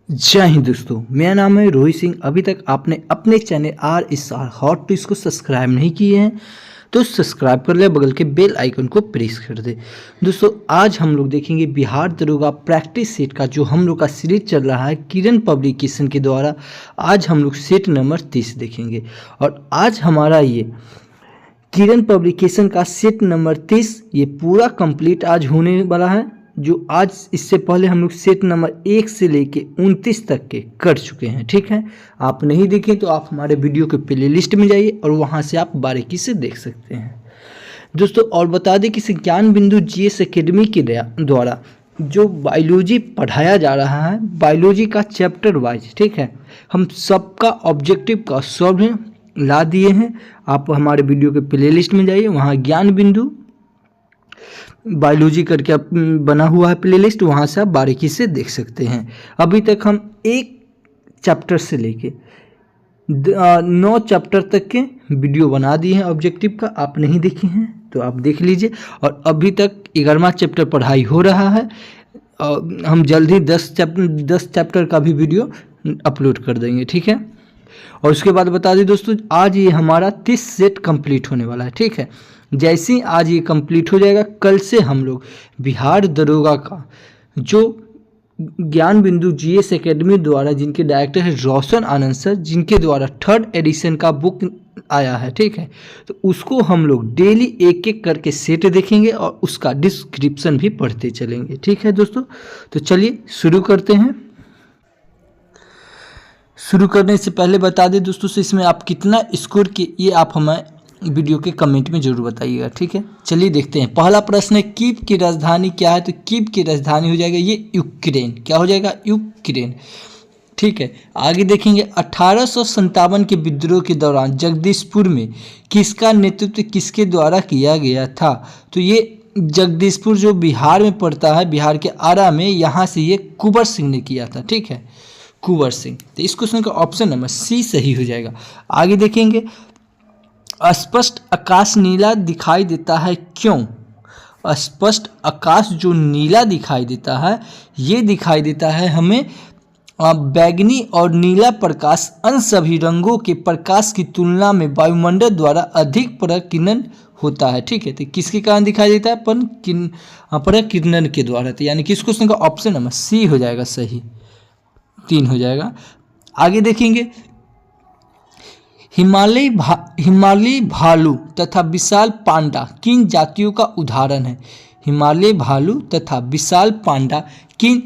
जय हिंद दोस्तों, मेरा नाम है रोहित सिंह। अभी तक आपने अपने चैनल RSR हॉट ट्विस्ट को सब्सक्राइब नहीं किए हैं तो सब्सक्राइब कर ले, बगल के बेल आइकन को प्रेस कर दे। दोस्तों, आज हम लोग देखेंगे बिहार दरोगा प्रैक्टिस सेट का जो हम लोग का सीरीज चल रहा है किरण पब्लिकेशन के द्वारा। आज हम लोग सेट नंबर 30 देखेंगे और आज हमारा ये किरण पब्लिकेशन का सेट नंबर 30 ये पूरा कंप्लीट आज होने वाला है। जो आज इससे पहले हम लोग सेट नंबर 1 से लेके 29 तक के कर चुके हैं। ठीक है, आप नहीं देखें तो आप हमारे वीडियो के प्लेलिस्ट में जाइए और वहां से आप बारीकी से देख सकते हैं। दोस्तों, और बता दें कि ज्ञान बिंदु GS एकेडमी के द्वारा जो बायोलॉजी पढ़ाया जा रहा है, बायोलॉजी का चैप्टर वाइज, ठीक है, हम सबका ऑब्जेक्टिव का सॉल्व ला दिए हैं। आप हमारे वीडियो के प्लेलिस्ट में जाइए, वहाँ ज्ञान बिंदु बायोलॉजी करके बना हुआ है प्लेलिस्ट, वहाँ से आप बारीकी से देख सकते हैं। अभी तक हम एक चैप्टर से लेके 9 चैप्टर तक के वीडियो बना दिए हैं ऑब्जेक्टिव का। आप नहीं देखे हैं तो आप देख लीजिए। और अभी तक 11वां चैप्टर पढ़ाई हो रहा है और हम जल्द ही 10 चैप्टर का भी वीडियो अपलोड कर देंगे। ठीक है, और उसके बाद बता दें दोस्तों, आज ये हमारा 30 सेट कंप्लीट होने वाला है। ठीक है, जैसे ही आज ये कंप्लीट हो जाएगा, कल से हम लोग बिहार दरोगा का जो ज्ञान बिंदु GS एकेडमी द्वारा, जिनके डायरेक्टर है रोशन आनंद सर, जिनके द्वारा 3rd एडिशन का बुक आया है, ठीक है, तो उसको हम लोग डेली एक एक करके सेट देखेंगे और उसका डिस्क्रिप्शन भी पढ़ते चलेंगे। ठीक है दोस्तों, तो चलिए शुरू करते हैं। शुरू करने से पहले बता दें दोस्तों से, इसमें आप कितना स्कोर किए ये आप हमें वीडियो के कमेंट में जरूर बताइएगा। ठीक है, चलिए देखते हैं। पहला प्रश्न है, कीव की राजधानी क्या है? तो कीव की राजधानी हो जाएगा ये यूक्रेन। क्या हो जाएगा? यूक्रेन। ठीक है, आगे देखेंगे। 1857 के विद्रोह के दौरान जगदीशपुर में किसका नेतृत्व किसके द्वारा किया गया था? तो ये जगदीशपुर जो बिहार में पड़ता है, बिहार के आरा में, यहाँ से ये कुंवर सिंह ने किया था। ठीक है, कुंवर सिंह। तो इस क्वेश्चन का ऑप्शन नंबर C सही हो जाएगा। आगे देखेंगे। स्पष्ट आकाश नीला दिखाई देता है, क्यों? स्पष्ट आकाश जो नीला दिखाई देता है, ये दिखाई देता है हमें बैगनी और नीला प्रकाश अन्य सभी रंगों के प्रकाश की तुलना में वायुमंडल द्वारा अधिक प्रकीर्णन होता है। ठीक है, तो किसके कारण दिखाई देता है? प्रकीर्णन के द्वारा। तो यानी कि इस क्वेश्चन का ऑप्शन नंबर C हो जाएगा सही, 3 हो जाएगा। आगे देखेंगे। हिमालयी भालू तथा विशाल पांडा किन जातियों का उदाहरण है? हिमालयी भालू तथा विशाल पांडा किन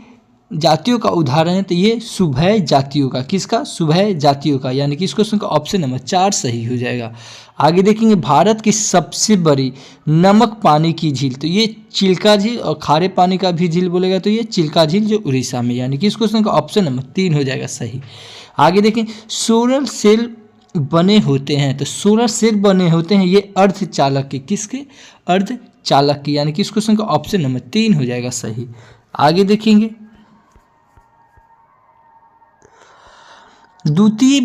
जातियों का उदाहरण है? तो ये सुभय जातियों का। किसका? सुभय जातियों का। यानी कि इस क्वेश्चन का ऑप्शन नंबर 4 सही हो जाएगा। आगे देखेंगे। भारत की सबसे बड़ी नमक पानी की झील, तो ये चिल्का झील, और खारे पानी का भी झील बोलेगा तो ये चिल्का झील जो उड़ीसा में। यानी कि इस क्वेश्चन का ऑप्शन नंबर 3 हो जाएगा सही। आगे देखें। सोलर सेल बने होते हैं, तो सोलर सेल बने होते हैं ये अर्धचालक के। किसके? अर्धचालक के। यानी कि इस क्वेश्चन का ऑप्शन नंबर 3 हो जाएगा सही। आगे देखेंगे। द्वितीय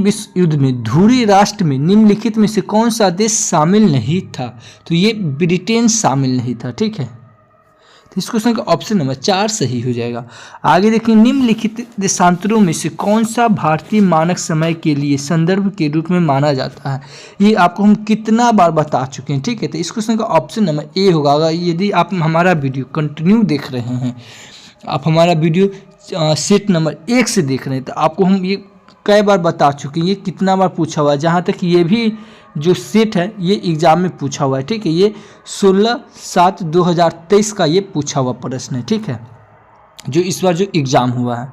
विश्व युद्ध में धुरी राष्ट्र में निम्नलिखित में से कौन सा देश शामिल नहीं था? तो ये ब्रिटेन शामिल नहीं था। ठीक है, तो इस क्वेश्चन का ऑप्शन नंबर 4 सही हो जाएगा। आगे देखिए। निम्नलिखित देशांतरों में से कौन सा भारतीय मानक समय के लिए संदर्भ के रूप में माना जाता है? ये आपको हम कितना बार बता चुके हैं। ठीक है, तो इस क्वेश्चन का ऑप्शन नंबर A होगा। यदि आप हमारा वीडियो कंटिन्यू देख रहे हैं, आप हमारा वीडियो सेट नंबर 1 से देख रहे हैं, तो आपको हम ये कई बार बता चुके हैं, ये कितना बार पूछा हुआ है। जहाँ तक ये भी जो सेट है ये एग्जाम में पूछा हुआ है। ठीक है, ये 16/7/2023 का ये पूछा हुआ प्रश्न है। ठीक है, जो इस बार जो एग्जाम हुआ है।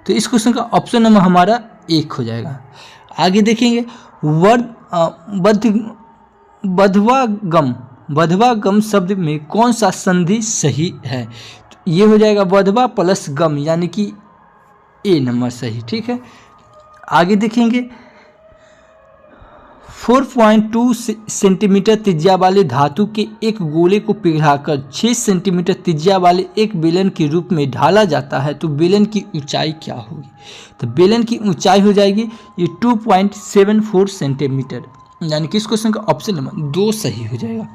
तो इस क्वेश्चन का ऑप्शन नंबर हमारा 1 हो जाएगा। आगे देखेंगे। बधवागम शब्द में कौन सा संधि सही है? तो ये हो जाएगा बधवा प्लस गम, यानी कि A नंबर सही। ठीक है, आगे देखेंगे। 4.2 सेंटीमीटर त्रिज्या वाले धातु के एक गोले को पिघलाकर 6 सेंटीमीटर त्रिज्या वाले एक बेलन के रूप में ढाला जाता है, तो बेलन की ऊंचाई क्या होगी? तो बेलन की ऊंचाई हो जाएगी ये 2.74 सेंटीमीटर। यानी कि इस क्वेश्चन का ऑप्शन नंबर 2 सही हो जाएगा।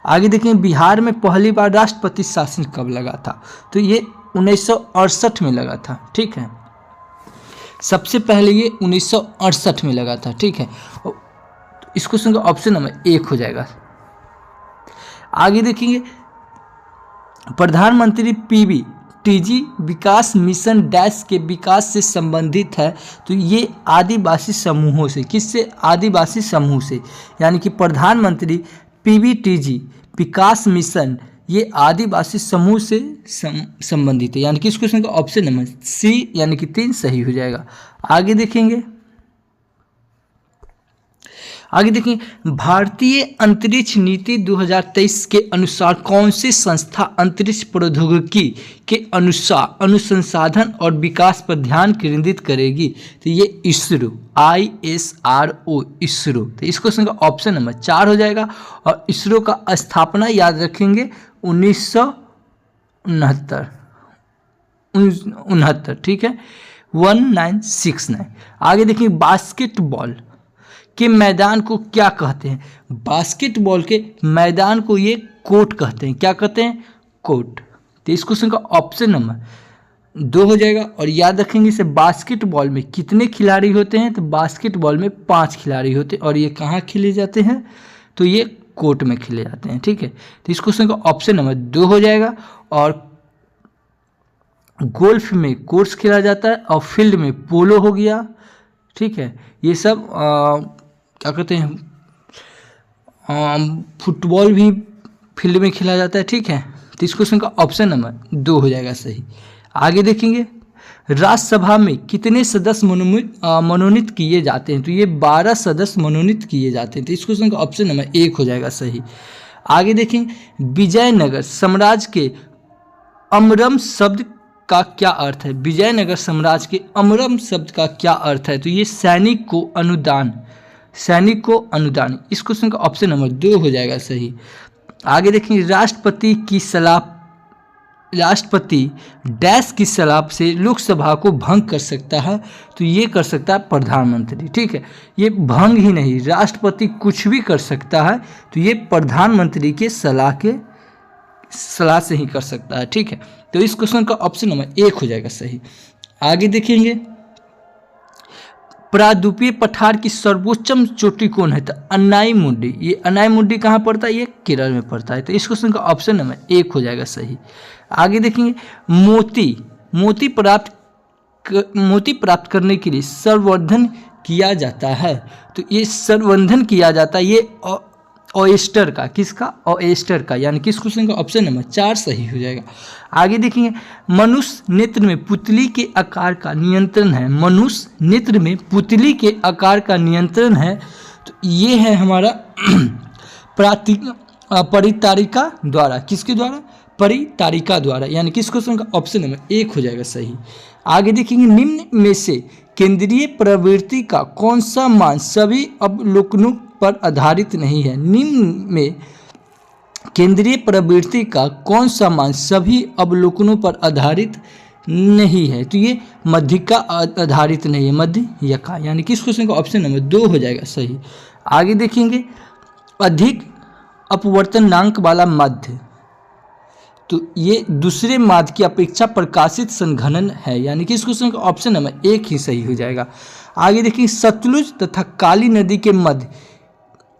आगे देखेंगे बिहार में पहली बार राष्ट्रपति शासन कब लगा था, तो ये 1968 में लगा था। ठीक है, सबसे पहले ये 1968 में लगा था। ठीक है, इस क्वेश्चन का ऑप्शन नंबर 1 हो जाएगा। आगे देखेंगे प्रधानमंत्री PBTG विकास मिशन डैश के विकास से संबंधित है, तो ये आदिवासी समूहों से, किससे, आदिवासी समूह से, यानी कि प्रधानमंत्री PBTG विकास मिशन ये आदिवासी समूह से संबंधित है, यानी कि इस क्वेश्चन का ऑप्शन नंबर C यानी कि 3 सही हो जाएगा। आगे देखेंगे भारतीय अंतरिक्ष नीति 2023 के अनुसार कौन सी संस्था अंतरिक्ष प्रौद्योगिकी के अनुसंधान और विकास पर ध्यान केंद्रित करेगी, तो ये इसरो, ISRO, इसरो। तो इस क्वेश्चन का ऑप्शन नंबर 4 हो जाएगा। और इसरो का स्थापना याद रखेंगे 1969। ठीक है, 1969। आगे देखिए बास्केटबॉल के मैदान को क्या कहते हैं, बास्केटबॉल के मैदान को ये कोर्ट कहते हैं। क्या कहते हैं, कोर्ट। तो इस क्वेश्चन का ऑप्शन नंबर 2 हो जाएगा। और याद रखेंगे इसे बास्केटबॉल में कितने खिलाड़ी होते हैं, तो बास्केटबॉल में 5 खिलाड़ी होते हैं। और ये कहाँ खेले जाते हैं, तो ये कोर्ट में खेले जाते हैं। ठीक है, तो इस क्वेश्चन का ऑप्शन नंबर 2 हो जाएगा। और गोल्फ में कोर्स खेला जाता है और फील्ड में पोलो हो गया। ठीक है, ये सब क्या कहते हैं, फुटबॉल भी फील्ड में खेला जाता है। ठीक है, तो इस क्वेश्चन का ऑप्शन नंबर 2 हो जाएगा सही। आगे देखेंगे राज्यसभा में कितने सदस्य मनोनीत किए जाते हैं, तो ये 12 सदस्य मनोनीत किए जाते हैं। तो इस क्वेश्चन का ऑप्शन नंबर 1 हो जाएगा सही। आगे देखेंगे विजयनगर साम्राज्य के अमरम शब्द का क्या अर्थ है, विजयनगर साम्राज्य के अमरम शब्द का क्या अर्थ है, तो ये सैनिक को अनुदान, सैनिक को अनुदान। इस क्वेश्चन का ऑप्शन नंबर 2 हो जाएगा सही। आगे देखेंगे राष्ट्रपति डैश की सलाह से लोकसभा को भंग कर सकता है, तो ये कर सकता है प्रधानमंत्री। ठीक है, ये भंग ही नहीं, राष्ट्रपति कुछ भी कर सकता है, तो ये प्रधानमंत्री के सलाह से ही कर सकता है। ठीक है, तो इस क्वेश्चन का ऑप्शन नंबर 1 हो जाएगा सही। आगे देखेंगे प्रायद्वीपीय पठार की सर्वोच्चम चोटी कौन है, तो अन्नाईमुडी। ये अन्नाईमुडी कहाँ पड़ता है, ये केरल में पड़ता है। तो इस क्वेश्चन का ऑप्शन नंबर 1 हो जाएगा सही। आगे देखेंगे मोती प्राप्त करने के लिए संवर्धन किया जाता है, तो ये संवर्धन किया जाता है ये ऑयस्टर का, किसका, ऑयस्टर का, यानी कि इस क्वेश्चन का ऑप्शन नंबर 4 सही हो जाएगा। आगे देखेंगे मनुष्य नेत्र में पुतली के आकार का नियंत्रण है, मनुष्य नेत्र में पुतली के आकार का नियंत्रण है, तो ये है हमारा परितारिका द्वारा, किसके द्वारा, परितारिका द्वारा, यानी कि इस क्वेश्चन का ऑप्शन नंबर 1 हो जाएगा सही। आगे देखेंगे निम्न में से केंद्रीय प्रवृत्ति का कौन सा मान सभी अवलोकनों पर आधारित नहीं है, निम्न में केंद्रीय प्रवृत्ति का कौन सा मान सभी अवलोकनों पर आधारित नहीं है, तो ये मध्य का आधारित नहीं है, मध्य यका, यानी कि इस क्वेश्चन का ऑप्शन नंबर 2 हो जाएगा सही। आगे देखेंगे अधिक अपवर्तनांक वाला माध्य, तो ये दूसरे माध्य की अपेक्षा प्रकाशित संघनन है, यानी कि इस क्वेश्चन का ऑप्शन नंबर 1 ही सही हो जाएगा। आगे देखिए सतलुज तथा काली नदी के मध्य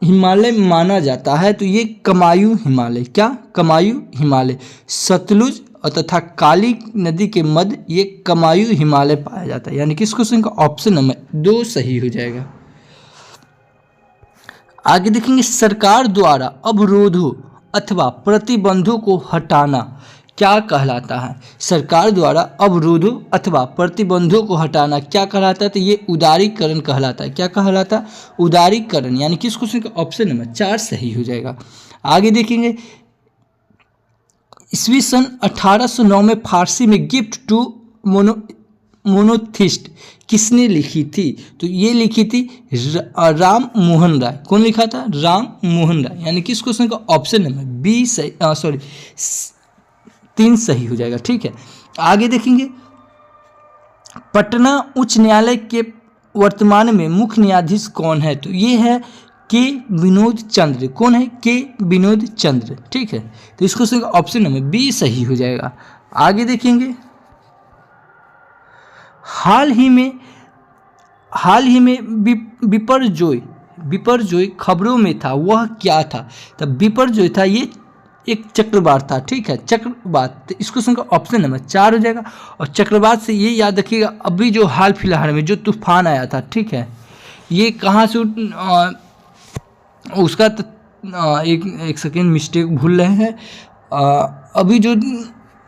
हिमालय माना जाता है, तो ये कमायु हिमालय, क्या, कमायु हिमालय, सतलुज और तथा काली नदी के मध्य ये कमायु हिमालय पाया जाता है, यानी कि इस क्वेश्चन का ऑप्शन नंबर 2 सही हो जाएगा। आगे देखेंगे सरकार द्वारा अवरोधों अथवा प्रतिबंधों को हटाना क्या कहलाता है, सरकार द्वारा अवरोधों अथवा प्रतिबंधों को हटाना क्या कहलाता है, तो ये उदारीकरण कहलाता है। क्या कहलाता है, उदारीकरण, यानी कि इस क्वेश्चन का ऑप्शन नंबर 4 सही हो जाएगा। आगे देखेंगे ईस्वी सन 1809 में फारसी में गिफ्ट टू मोनोथिस्ट किसने लिखी थी, तो ये लिखी थी राम मोहन राय। कौन लिखा था, राम मोहन राय, यानी कि इस क्वेश्चन का ऑप्शन नंबर बी सही, 3 सही हो जाएगा। ठीक है, आगे देखेंगे पटना उच्च न्यायालय के वर्तमान में मुख्य न्यायाधीश कौन है, तो ये है के विनोद चंद्र। कौन है? के विनोद चंद्र। ठीक है, तो इसको क्वेश्चन का ऑप्शन नंबर बी सही हो जाएगा। आगे देखेंगे, हाल ही में बिपरजॉय खबरों में था, वह क्या था? तो बिपरजॉय था ये एक चक्रवात था। ठीक है, चक्रवात, तो इसको क्वेश्चन का ऑप्शन नंबर 4 हो जाएगा। और चक्रवात से ये याद रखिएगा, अभी जो हाल फिलहाल में जो तूफान आया था, ठीक है, ये कहाँ से उसका एक सेकेंड मिस्टेक भूल रहे हैं, अभी जो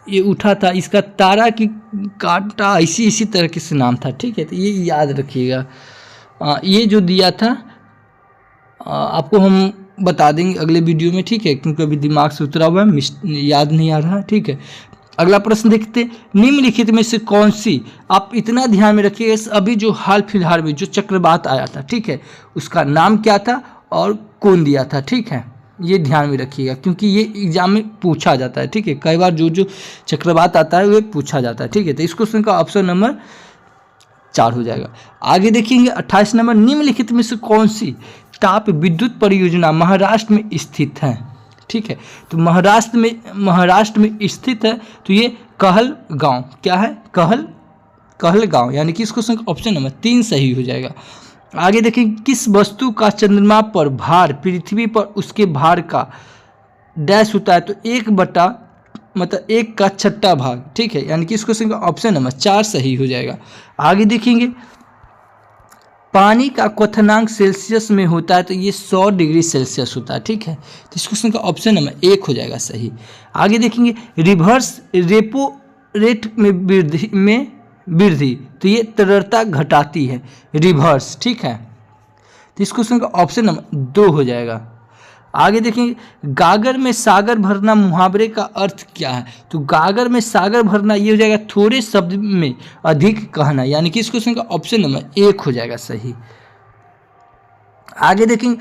ये उठा था इसका तारा की कांटा इसी तरीके से नाम था। ठीक है, तो ये याद रखिएगा। ये जो दिया था आपको हम बता देंगे अगले वीडियो में। ठीक है, क्योंकि अभी दिमाग से उतरा हुआ है, याद नहीं आ रहा। ठीक है, अगला प्रश्न देखते हैं, निम्नलिखित में से कौन सी, आप इतना ध्यान में रखिएगा, अभी जो हाल फिलहाल में जो चक्रवात आया था, ठीक है, उसका नाम क्या था और कौन दिया था? ठीक है, ये ध्यान में रखिएगा, क्योंकि ये एग्जाम में पूछा जाता है। ठीक है, कई बार जो चक्रवात आता है वो पूछा जाता है। ठीक है, तो इस क्वेश्चन का ऑप्शन नंबर 4 हो जाएगा। आगे देखेंगे 28 नंबर, निम्नलिखित में से कौन सी ताप विद्युत परियोजना महाराष्ट्र में स्थित है? ठीक है, तो महाराष्ट्र में स्थित है, तो ये कहल गांव। क्या है? कहल गांव, यानी कि इस क्वेश्चन का ऑप्शन नंबर 3 सही हो जाएगा। आगे देखें, किस वस्तु का चंद्रमा पर भार पृथ्वी पर उसके भार का डैश होता है? तो 1 का छठा भाग। ठीक है, यानी कि इस क्वेश्चन का ऑप्शन नंबर 4 सही हो जाएगा। आगे देखेंगे, पानी का क्वथनांक सेल्सियस में होता है, तो ये 100 डिग्री सेल्सियस होता है। ठीक है, तो इस क्वेश्चन का ऑप्शन नंबर 1 हो जाएगा सही। आगे देखेंगे, रिवर्स रेपो रेट में वृद्धि, तो ये तरलता घटाती है, रिवर्स। ठीक है, तो इस क्वेश्चन का ऑप्शन नंबर 2 हो जाएगा। आगे देखेंगे, गागर में सागर भरना मुहावरे का अर्थ क्या है? तो गागर में सागर भरना ये हो जाएगा थोड़े शब्द में अधिक कहना, यानी कि इस क्वेश्चन का ऑप्शन नंबर 1 हो जाएगा सही। आगे देखेंगे,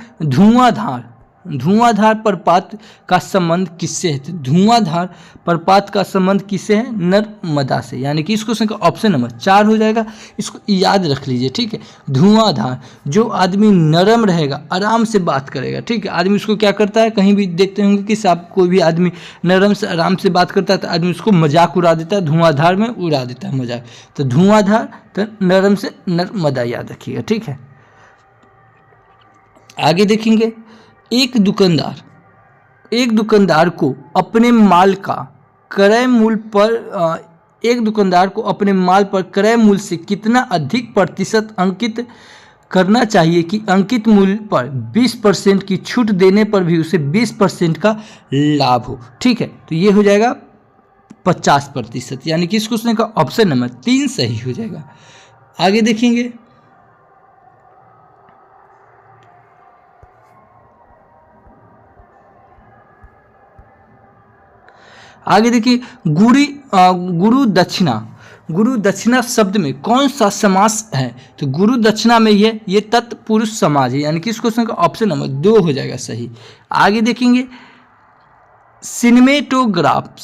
धुआंधार प्रपात का संबंध किससे है? तो धुआंधार प्रपात का संबंध किससे है? नर्मदा से, यानी कि इस क्वेश्चन का ऑप्शन नंबर 4 हो जाएगा। इसको याद रख लीजिए। ठीक है, धुआंधार, जो आदमी नरम रहेगा, आराम से बात करेगा। ठीक है, आदमी उसको क्या करता है, कहीं भी देखते होंगे कि साहब कोई भी आदमी नरम से आराम से बात करता है तो आदमी उसको मजाक उड़ा देता है, धुआंधार में उड़ा देता है मजाक। तो धुआंधार, तो नरम से नर्मदा, याद रखिएगा। ठीक है, आगे देखेंगे, एक दुकानदार को अपने माल पर क्रय मूल्य से कितना अधिक प्रतिशत अंकित करना चाहिए कि अंकित मूल्य पर 20% की छूट देने पर भी उसे 20% का लाभ हो? ठीक है, तो ये हो जाएगा 50%, यानी कि इस क्वेश्चन का ऑप्शन नंबर 3 सही हो जाएगा। आगे देखेंगे, देखिए, गुरु दक्षिणा शब्द में कौन सा समास है? तो गुरु दक्षिणा में ये तत्पुरुष समाज है, यानी कि इस क्वेश्चन का ऑप्शन नंबर 2 हो जाएगा सही। आगे देखेंगे, सिनेमेटोग्राफ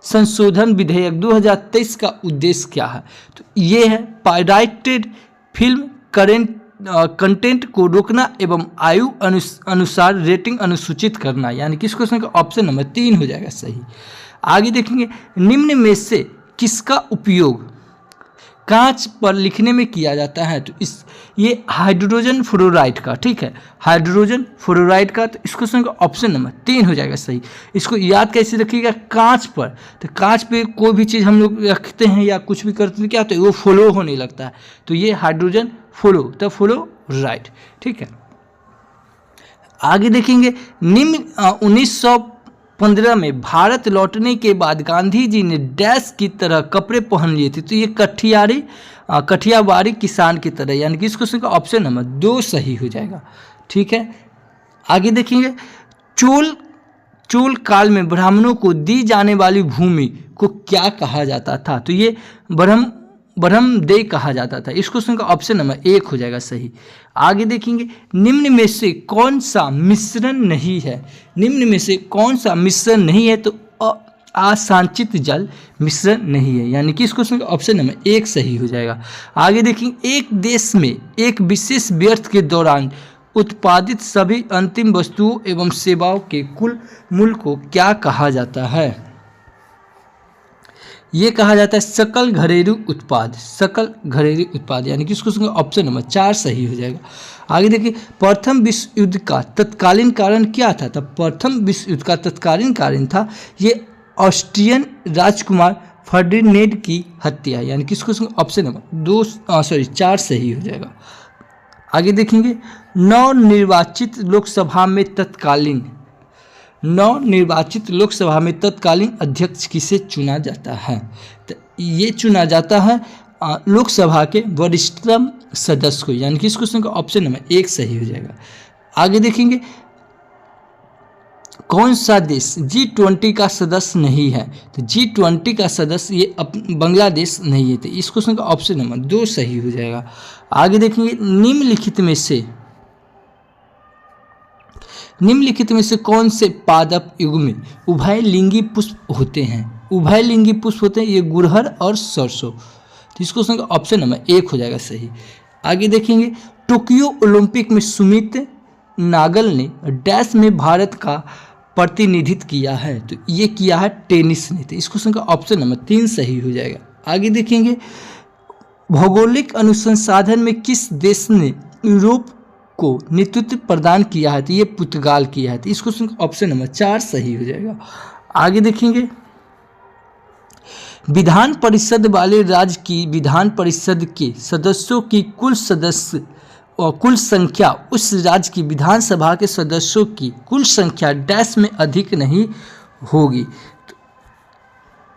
संशोधन विधेयक 2023 का उद्देश्य क्या है? तो ये है पायरेटेड फिल्म कंटेंट को रोकना एवं आयु अनुसार रेटिंग अनुसूचित करना, यानी कि इस क्वेश्चन का ऑप्शन नंबर 3 हो जाएगा सही। आगे देखेंगे, निम्न में से किसका उपयोग कांच पर लिखने में किया जाता है? तो ये हाइड्रोजन फ्लोराइड का। ठीक है, हाइड्रोजन फ्लोराइड का, तो इस क्वेश्चन का ऑप्शन नंबर 3 हो जाएगा सही। इसको याद कैसे रखिएगा? कांच पर, तो कांच पे कोई भी चीज़ हम लोग रखते हैं या कुछ भी करते हैं, क्या होता है? वो फ्लो होने लगता है, तो ये हाइड्रोजन फ्लोराइड। ठीक है, आगे देखेंगे, निम्न 1915 में भारत लौटने के बाद गांधी जी ने डैश की तरह कपड़े पहन लिए थे? तो ये कठियावाड़ी किसान की तरह, यानी कि इस क्वेश्चन का ऑप्शन नंबर 2 सही हो जाएगा। ठीक है, आगे देखेंगे, चोल काल में ब्राह्मणों को दी जाने वाली भूमि को क्या कहा जाता था? तो ये ब्रह्मदेय कहा जाता था। इस क्वेश्चन का ऑप्शन नंबर 1 हो जाएगा सही। आगे देखेंगे, निम्न में से कौन सा मिश्रण नहीं है? निम्न में से कौन सा मिश्रण नहीं है? तो असांचित जल मिश्रण नहीं है, यानी कि इस क्वेश्चन का ऑप्शन नंबर 1 सही हो जाएगा। आगे देखिए, एक देश में एक विशेष व्यर्थ के दौरान उत्पादित सभी अंतिम वस्तुओं एवं सेवाओं के कुल मूल्य को क्या कहा जाता है? ये कहा जाता है सकल घरेलू उत्पाद, सकल घरेलू उत्पाद, यानी कि इसको ऑप्शन नंबर 4 सही हो जाएगा। आगे देखिए, प्रथम विश्व युद्ध का तत्कालीन कारण क्या था? तब प्रथम विश्व युद्ध का तत्कालीन कारण था ये ऑस्ट्रियन राजकुमार फर्डिनेंड की हत्या, यानी कि इसको ऑप्शन नंबर 4 सही हो जाएगा। आगे देखेंगे, नवनिर्वाचित लोकसभा में तत्कालीन अध्यक्ष किसे चुना जाता है? तो ये चुना जाता है लोकसभा के वरिष्ठतम सदस्य को, यानी कि इस क्वेश्चन का ऑप्शन नंबर 1 सही हो जाएगा। आगे देखेंगे, कौन सा देश G20 का सदस्य नहीं है? तो G20 का सदस्य ये बांग्लादेश नहीं है, तो इस क्वेश्चन का ऑप्शन नंबर 2 सही हो जाएगा। आगे देखेंगे, निम्नलिखित में से कौन से पादप युग में उभयलिंगी पुष्प होते हैं? उभयलिंगी पुष्प होते हैं ये गुड़हल और सरसों, तो इस क्वेश्चन का ऑप्शन नंबर 1 हो जाएगा सही। आगे देखेंगे, टोक्यो ओलंपिक में सुमित नागल ने डैश में भारत का प्रतिनिधित्व किया है? तो ये किया है टेनिस ने, तो इस क्वेश्चन का ऑप्शन नंबर 3 सही हो जाएगा। आगे देखेंगे, भौगोलिक अनुसंधान में किस देश ने यूरोप को नेतृत्व प्रदान किया है? तो ये पुर्तगाल किया है, तो इस क्वेश्चन का ऑप्शन नंबर 4 सही हो जाएगा। आगे देखेंगे, विधान परिषद वाले राज्य की विधान परिषद के सदस्यों की कुल संख्या उस राज्य की विधानसभा के सदस्यों की कुल संख्या डैश में अधिक नहीं होगी, तो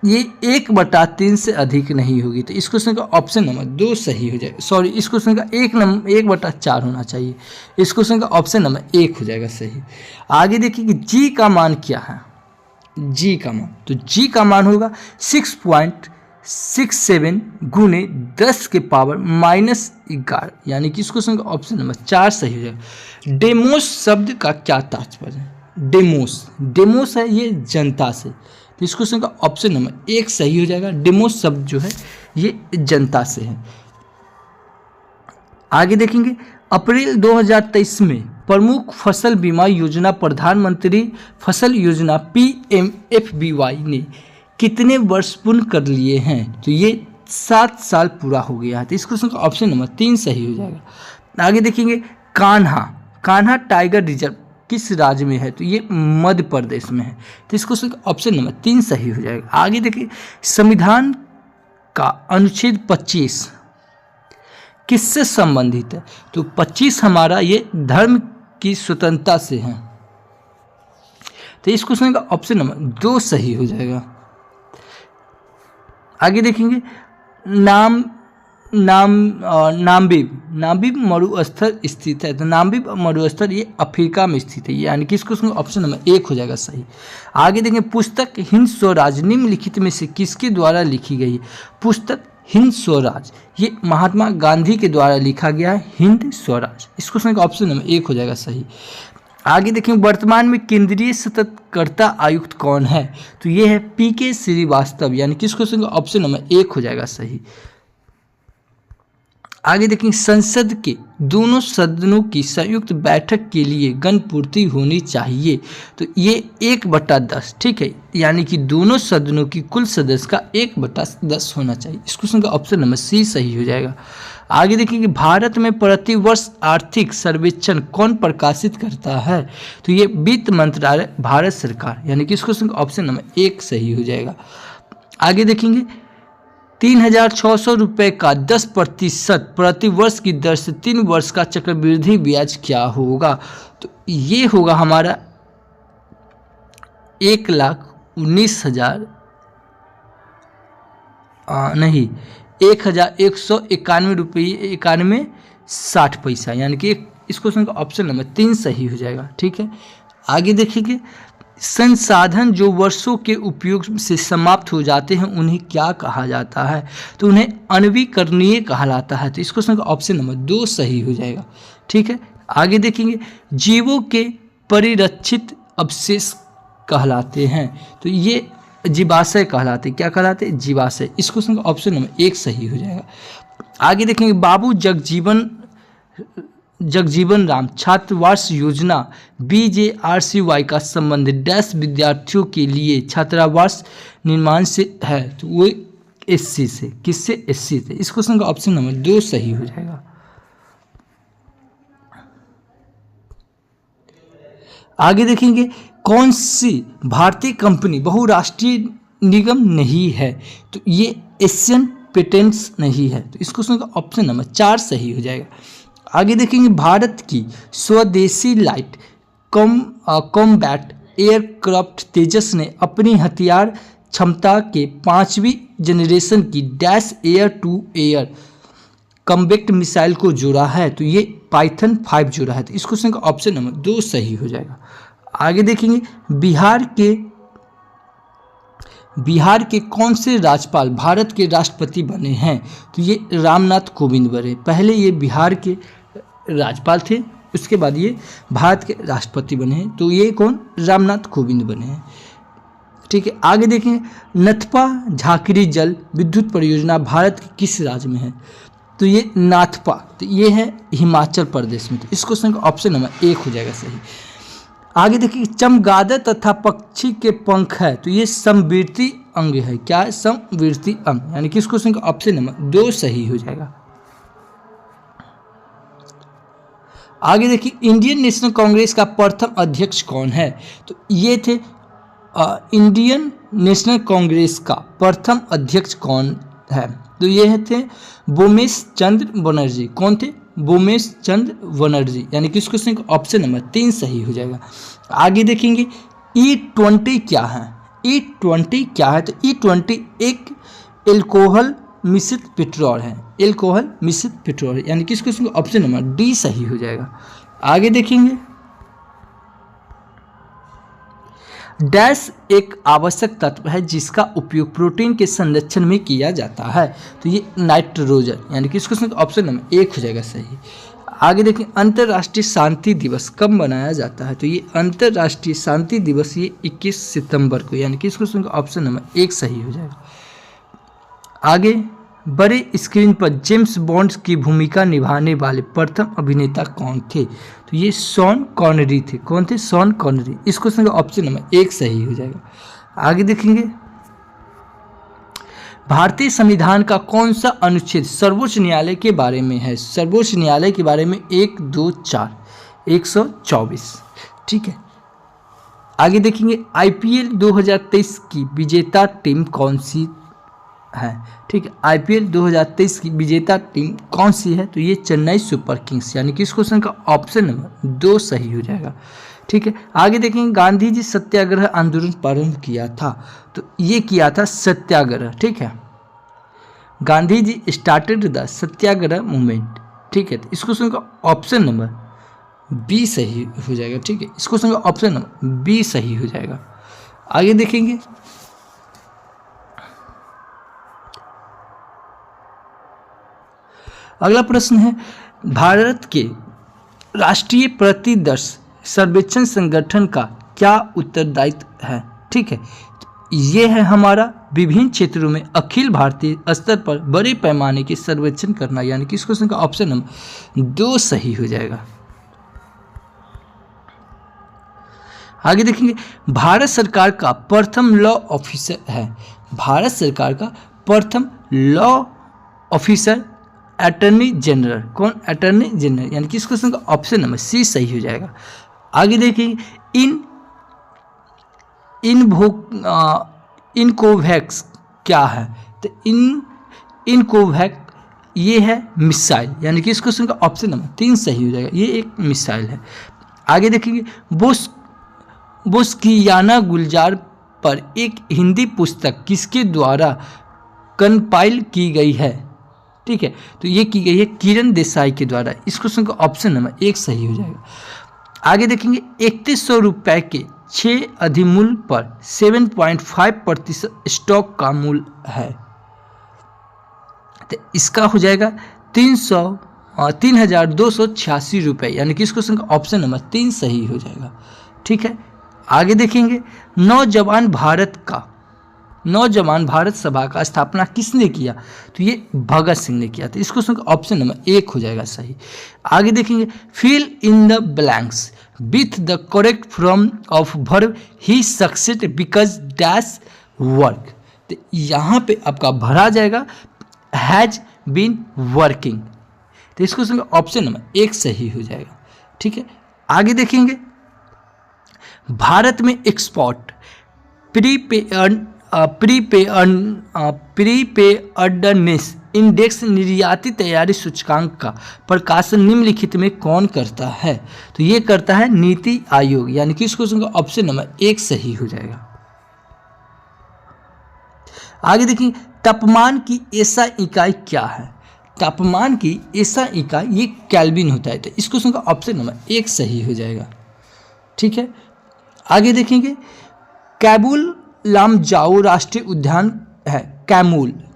ये 1/3 से अधिक नहीं होगी, तो इस क्वेश्चन का ऑप्शन नंबर 2 सही हो जाएगा। सॉरी, इस क्वेश्चन का 1/4 होना चाहिए, इस क्वेश्चन का ऑप्शन नंबर 1 हो जाएगा सही। आगे देखिए कि जी का मान क्या है? जी का मान, तो जी का मान होगा 6.67 गुने 10 के पावर -11, यानी कि इस क्वेश्चन का ऑप्शन नंबर 4 सही हो जाएगा। डेमोस शब्द का क्या तात्पर्य है? डेमोस है ये जनता से, तो इस क्वेश्चन का ऑप्शन नंबर 1 सही हो जाएगा। डेमोस शब्द जो है ये जनता से है। आगे देखेंगे, अप्रैल 2023 में प्रमुख फसल बीमा योजना प्रधानमंत्री फसल योजना PMFBY ने कितने वर्ष पूर्ण कर लिए हैं? तो ये 7 साल पूरा हो गया है, तो इस क्वेश्चन का ऑप्शन नंबर 3 सही हो जाएगा। आगे देखेंगे, कान्हा टाइगर रिजर्व किस राज्य में है? तो ये मध्य प्रदेश में है, तो इस क्वेश्चन का ऑप्शन नंबर 3 सही हो जाएगा। आगे देखिए, संविधान का अनुच्छेद 25 किससे संबंधित है? तो 25 हमारा ये धर्म की स्वतंत्रता से है, तो इस क्वेश्चन का ऑप्शन नंबर 2 सही हो जाएगा। आगे देखेंगे, नाम्बिब मरुस्थल स्थित है, तो नाम्बिब मरुस्थल ये अफ्रीका में स्थित है, यानी कि इसको ऑप्शन नंबर 1 हो जाएगा सही। आगे देखेंगे, पुस्तक हिंद स्वराज निम्नलिखित में से किसके द्वारा लिखी गई है? पुस्तक हिंद स्वराज ये महात्मा गांधी के द्वारा लिखा गया है, हिंद स्वराज, इस क्वेश्चन का ऑप्शन नंबर 1 हो जाएगा सही। आगे देखेंगे, वर्तमान में केंद्रीय सतर्कता आयुक्त कौन है? तो ये है PK श्रीवास्तव, यानी कि इस क्वेश्चन का ऑप्शन नंबर 1 हो जाएगा सही। आगे देखेंगे, संसद के दोनों सदनों की संयुक्त बैठक के लिए गणपूर्ति होनी चाहिए, तो ये 1/10, ठीक है, यानी कि दोनों सदनों की कुल सदस्य का 1/10 होना चाहिए, इस क्वेश्चन का ऑप्शन नंबर C सही हो जाएगा। आगे देखेंगे, भारत में प्रतिवर्ष आर्थिक सर्वेक्षण कौन प्रकाशित करता है? तो ये वित्त मंत्रालय, भारत सरकार, यानी कि इस क्वेश्चन का ऑप्शन नंबर 1 सही हो जाएगा। आगे देखेंगे, 3,600 रुपये का 10% प्रतिवर्ष की दर से 3 वर्ष का चक्रवृद्धि ब्याज क्या होगा? तो ये होगा हमारा 1,19,000 नहीं 1,191 रुपये 91 पैसा, यानी कि इस क्वेश्चन का ऑप्शन नंबर 3 सही हो जाएगा, ठीक है। आगे देखिए, संसाधन जो वर्षों के उपयोग से समाप्त हो जाते हैं उन्हें क्या कहा जाता है? तो उन्हें अनवीकरणीय कहलाता है, तो इस क्वेश्चन का ऑप्शन नंबर 2 सही हो जाएगा, ठीक है। आगे देखेंगे, जीवों के परिरक्षित अवशेष कहलाते हैं, तो ये जीवाशय कहलाते। क्या कहलाते? जीवाशय। इस क्वेश्चन का ऑप्शन नंबर 1 सही हो जाएगा। आगे देखेंगे, बाबू जगजीवन राम छात्रावास योजना BJRCY का संबंध डैश विद्यार्थियों के लिए छात्रावास निर्माण से है, तो वो SC से। किससे? SC से। इस क्वेश्चन का ऑप्शन नंबर 2 सही हो जाएगा। आगे देखेंगे, कौन सी भारतीय कंपनी बहुराष्ट्रीय निगम नहीं है, तो ये एशियन पेटेंट्स नहीं है, तो इस क्वेश्चन का ऑप्शन नंबर 4 सही हो जाएगा। आगे देखेंगे, भारत की स्वदेशी लाइट कॉम्बैट एयरक्राफ्ट तेजस ने अपनी हथियार क्षमता के 5वीं जनरेशन की dash air to air combat missile को जोड़ा है, तो ये पाइथन 5 जोड़ा है, तो इस क्वेश्चन का ऑप्शन नंबर 2 सही हो जाएगा। आगे देखेंगे, बिहार के कौन से राज्यपाल भारत के राष्ट्रपति बने हैं, तो ये रामनाथ कोविंद बने। पहले ये बिहार के राज्यपाल थे, उसके बाद ये भारत के राष्ट्रपति बने हैं, तो ये कौन? रामनाथ कोविंद बने हैं। ठीक है। आगे देखें, नथपा झाकरी जल विद्युत परियोजना भारत के किस राज्य में है, तो ये नाथपा, तो ये है हिमाचल प्रदेश में, तो इस क्वेश्चन का ऑप्शन नंबर 1 हो जाएगा सही। आगे देखिए, चमगादड़ तथा पक्षी के पंख है, तो ये समवृत्ति अंग है। क्या है? समवृत्ति अंग, यानी कि इस क्वेश्चन का ऑप्शन नंबर 2 सही हो जाएगा। आगे देखिए, इंडियन नेशनल कांग्रेस का प्रथम अध्यक्ष कौन है, तो ये थे इंडियन नेशनल कांग्रेस का प्रथम अध्यक्ष कौन है, तो ये थे बोमेश चंद्र बनर्जी। कौन थे? बोमेश चंद्र बनर्जी, यानी कि इस क्वेश्चन का ऑप्शन नंबर 3 सही हो जाएगा। आगे देखेंगे, E20 क्या है? E20 क्या है, तो E20 एक एल्कोहल मिश्रित पेट्रोल है। एल्कोहल मिश्रित पेट्रोल, यानी कि इस क्वेश्चन का ऑप्शन नंबर D सही हो जाएगा। आगे देखेंगे, डैश एक आवश्यक तत्व है जिसका उपयोग प्रोटीन के संरक्षण में किया जाता है, तो ये नाइट्रोजन, यानी कि इस क्वेश्चन का ऑप्शन नंबर 1 हो जाएगा सही। आगे देखें, अंतर्राष्ट्रीय शांति दिवस कब मनाया जाता है, तो ये अंतर्राष्ट्रीय शांति दिवस ये 21 सितंबर को, यानी कि इस क्वेश्चन का ऑप्शन नंबर 1 सही हो जाएगा। आगे, बड़े स्क्रीन पर जेम्स बॉन्ड की भूमिका निभाने वाले प्रथम अभिनेता कौन थे, तो ये शॉन कॉनरी थे। कौन थे? Sean Connery. इस क्वेश्चन का ऑप्शन नंबर 1 सही हो जाएगा। आगे देखेंगे, भारतीय संविधान का कौन सा अनुच्छेद सर्वोच्च न्यायालय के बारे में है? सर्वोच्च न्यायालय के बारे में 1, 2, 4 124। ठीक है। आगे देखेंगे, IPL 2023 की विजेता टीम कौन सी है? ठीक है, IPL 2023 की विजेता टीम कौन सी है, तो ये चेन्नई सुपर किंग्स, यानी कि इस क्वेश्चन का ऑप्शन नंबर 2 सही हो जाएगा। ठीक है। आगे देखेंगे, गांधी जी सत्याग्रह आंदोलन प्रारंभ किया था, तो ये किया था सत्याग्रह। ठीक है, Gandhi ji started the Satyagraha movement. ठीक है, तो इस क्वेश्चन का ऑप्शन नंबर B सही हो जाएगा। ठीक है, इस क्वेश्चन का ऑप्शन नंबर B सही हो जाएगा। आगे देखेंगे, अगला प्रश्न है, भारत के राष्ट्रीय प्रतिदर्श सर्वेक्षण संगठन का क्या उत्तरदायित्व है? ठीक है, ये है हमारा विभिन्न क्षेत्रों में अखिल भारतीय स्तर पर बड़े पैमाने के सर्वेक्षण करना, यानी कि इस क्वेश्चन का ऑप्शन नंबर 2 सही हो जाएगा। आगे देखेंगे, भारत सरकार का प्रथम लॉ ऑफिसर है। भारत सरकार का प्रथम लॉ ऑफिसर अटर्नी जनरल। कौन? अटर्नी जनरल, यानी कि इस क्वेश्चन का ऑप्शन नंबर C सही हो जाएगा। आगे देखिए, इनकोवैक्स क्या है, तो इनकोवैक्स ये है मिसाइल, यानी कि इस क्वेश्चन का ऑप्शन नंबर 3 सही हो जाएगा। ये एक मिसाइल है। आगे देखेंगे, बोस्कियाना गुलजार पर एक हिंदी पुस्तक किसके द्वारा कंपाइल की गई है? ठीक है, तो ये की गई है किरण देसाई के द्वारा। इस क्वेश्चन का ऑप्शन नंबर 1 सही हो जाएगा। आगे देखेंगे, 3100 रुपये के 6 अधिमूल्य पर 7.5% स्टॉक का मूल्य है, तो इसका हो जाएगा 3,286 रुपये, यानी कि इस क्वेश्चन का ऑप्शन नंबर 3 सही हो जाएगा। ठीक है। आगे देखेंगे, नौजवान भारत का नौजवान भारत सभा का स्थापना किसने किया? तो ये भगत सिंह ने किया था। इस क्वेश्चन का ऑप्शन नंबर 1 हो जाएगा सही। आगे देखेंगे, fill in the blanks with the correct form of verb he succeeded because dash work. तो यहाँ पे आपका भरा जाएगा हैज बीन वर्किंग। तो इस क्वेश्चन का ऑप्शन नंबर 1 सही हो जाएगा। ठीक है, आगे देखेंगे, भारत में एक्सपोर्ट प्रीपेयर्डनेस इंडेक्स निर्याती तैयारी सूचकांक का प्रकाशन निम्नलिखित में कौन करता है? तो ये करता है नीति आयोग, यानी कि इस क्वेश्चन का ऑप्शन नंबर 1 सही हो जाएगा। आगे देखिए, तापमान की ऐसा इकाई क्या है? तापमान की ऐसा इकाई ये केल्विन होता है। तो इस क्वेश्चन का ऑप्शन नंबर 1 सही हो जाएगा। ठीक है, आगे देखेंगे, कैबुल लामजाओ राष्ट्रीय उद्यान है।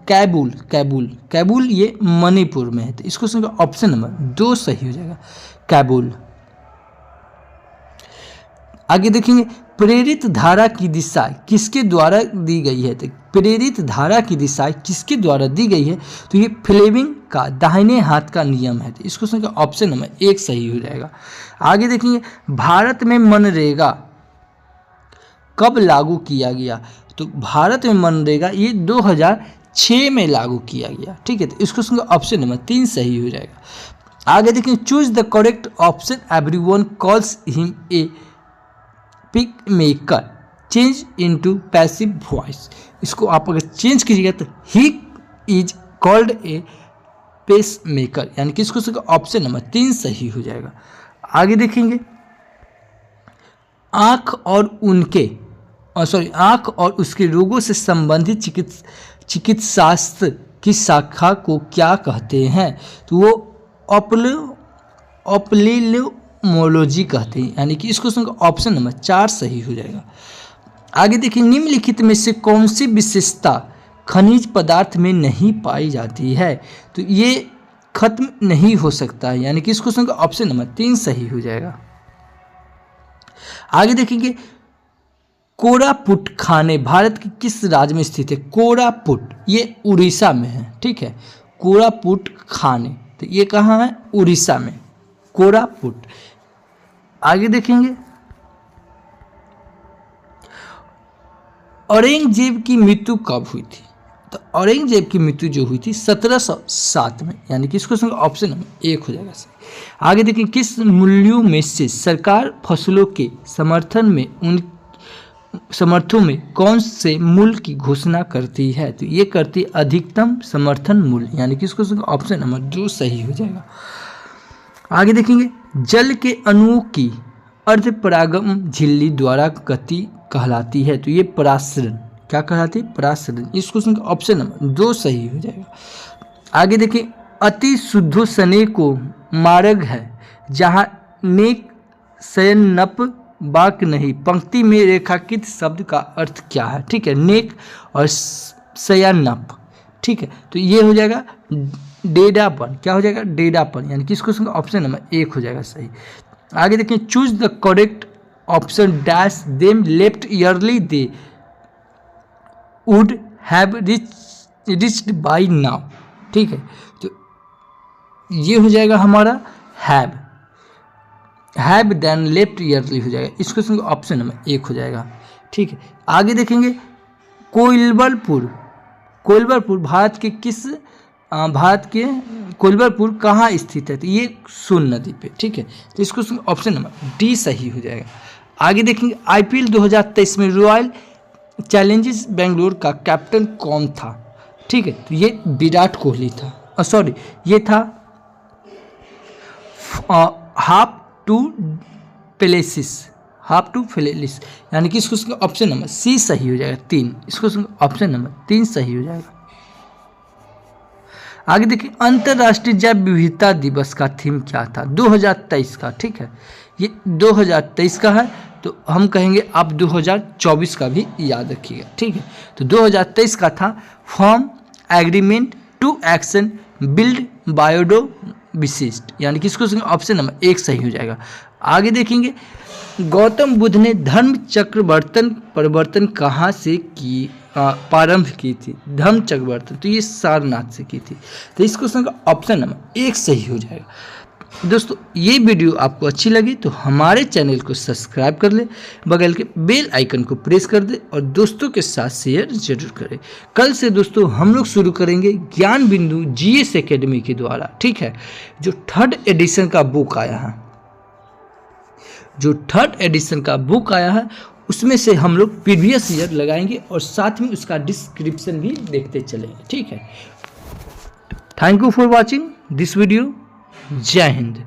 कैबुल ये मणिपुर में है। तो इस क्वेश्चन का ऑप्शन नंबर 2 सही हो जाएगा, कैबुल। आगे देखेंगे, प्रेरित धारा की दिशा किसके द्वारा दी गई है? तो प्रेरित धारा की दिशा किसके द्वारा दी गई है? तो ये फ्लेमिंग का दाहिने हाथ का नियम है। तो इस क्वेश्चन का ऑप्शन नंबर 1 सही हो जाएगा। आगे देखेंगे, भारत में मनरेगा कब लागू किया गया? तो भारत में मनरेगा ये 2006 में लागू किया गया। ठीक है, तो इस क्वेश्चन का ऑप्शन नंबर 3 सही हो जाएगा। आगे देखें, choose the correct option, everyone calls him a pick maker change into passive voice. इसको आप अगर चेंज कीजिएगा तो he is called a pace maker, यानी कि इस क्वेश्चन का ऑप्शन नंबर 3 सही हो जाएगा। आगे देखेंगे, आँख और उसके रोगों से संबंधित चिकित्साशास्त्र की शाखा को क्या कहते हैं? तो वो ऑप्थेल्मोलॉजी कहते हैं, यानी कि इस क्वेश्चन का ऑप्शन नंबर 4 सही हो जाएगा। आगे देखिए, निम्नलिखित में से कौन सी विशेषता खनिज पदार्थ में नहीं पाई जाती है? तो ये खत्म नहीं हो सकता है, यानी कि इस क्वेश्चन का ऑप्शन नंबर 3 सही हो जाएगा। आगे देखेंगे, कोरापुट खाने भारत के किस राज्य में स्थित है? कोरापुट ये उड़ीसा में है। ठीक है, कोरापुट खाने, तो ये कहाँ है? उड़ीसा में, कोरापुट। आगे देखेंगे, औरंगजेब की मृत्यु कब हुई थी? तो औरंगजेब की मृत्यु जो हुई थी 1707 में, यानी कि इस क्वेश्चन का ऑप्शन नंबर 1 हो जाएगा सही। आगे देखिए, किस मूल्यों में से सरकार फसलों के समर्थन में कौन से मूल्य की घोषणा करती है? तो ये करती है अधिकतम समर्थन मूल्य, यानी कि इस क्वेश्चन का ऑप्शन नंबर 2 सही हो जाएगा। आगे देखेंगे, जल के अणुओं की अर्धपरागम झिल्ली द्वारा गति कहलाती है। तो ये परासरण क्या कहलाती है? परासरण। इस क्वेश्चन का ऑप्शन नंबर 2 सही हो जाएगा। आगे देखिए, अति शुद्धो सने को मार्ग है जहाँ नेक शयनप बाक नहीं। पंक्ति में रेखांकित शब्द का अर्थ क्या है? ठीक है, नेक और शयनप। ठीक है, तो ये हो जाएगा डेढ़ापन। क्या हो जाएगा? डेढ़ापन, यानी कि इस क्वेश्चन का ऑप्शन नंबर 1 हो जाएगा सही। आगे देखिए, choose the correct option dash them left early they would have reached by now. ठीक है, तो ये हो जाएगा हमारा हैव देन लेफ्ट ईयरली हो जाएगा। इस क्वेश्चन का ऑप्शन नंबर 1 हो जाएगा। ठीक है, आगे देखेंगे, कोइलबरपुर भारत के कोइलबरपुर कहाँ स्थित है? तो ये सोन नदी पे। ठीक है, तो इस क्वेश्चन का ऑप्शन नंबर डी सही हो जाएगा। आगे देखेंगे, IPL 2023 में रॉयल चैलेंजर्स बेंगलोर का कैप्टन कौन था? ठीक है, तो ये विराट कोहली था। ये था हाफ टू प्लेसिस, यानी कि इस क्वेश्चन का ऑप्शन नंबर सी सही हो जाएगा 3। इस क्वेश्चन का ऑप्शन नंबर 3 सही हो जाएगा। आगे देखिए, अंतर्राष्ट्रीय जैव विविधता दिवस का थीम क्या था? 2023 का। ठीक है, ये 2023 का है, तो हम कहेंगे आप 2024 का भी याद रखिएगा। ठीक है, तो 2023 का था from agreement to action build विशिष्ट, यानी कि इसको ऑप्शन नंबर 1 सही हो जाएगा। आगे देखेंगे, गौतम बुद्ध ने धर्म चक्र परिवर्तन कहाँ से की प्रारंभ की थी? धर्म चक्र परिवर्तन तो ये सारनाथ से की थी। तो इस क्वेश्चन का ऑप्शन नंबर 1 सही हो जाएगा। दोस्तों ये वीडियो आपको अच्छी लगी तो हमारे चैनल को सब्सक्राइब कर ले, बगल के बेल आइकन को प्रेस कर दे और दोस्तों के साथ शेयर जरूर करें। कल से दोस्तों हम लोग शुरू करेंगे ज्ञान बिंदु जीएस एकेडमी के द्वारा, ठीक है। जो 3rd एडिशन का बुक आया है, उसमें से हम लोग प्रीवियस ईयर लगाएंगे और साथ में उसका डिस्क्रिप्शन भी देखते चलेंगे, ठीक है। Thank you for watching this video. जय हिंद।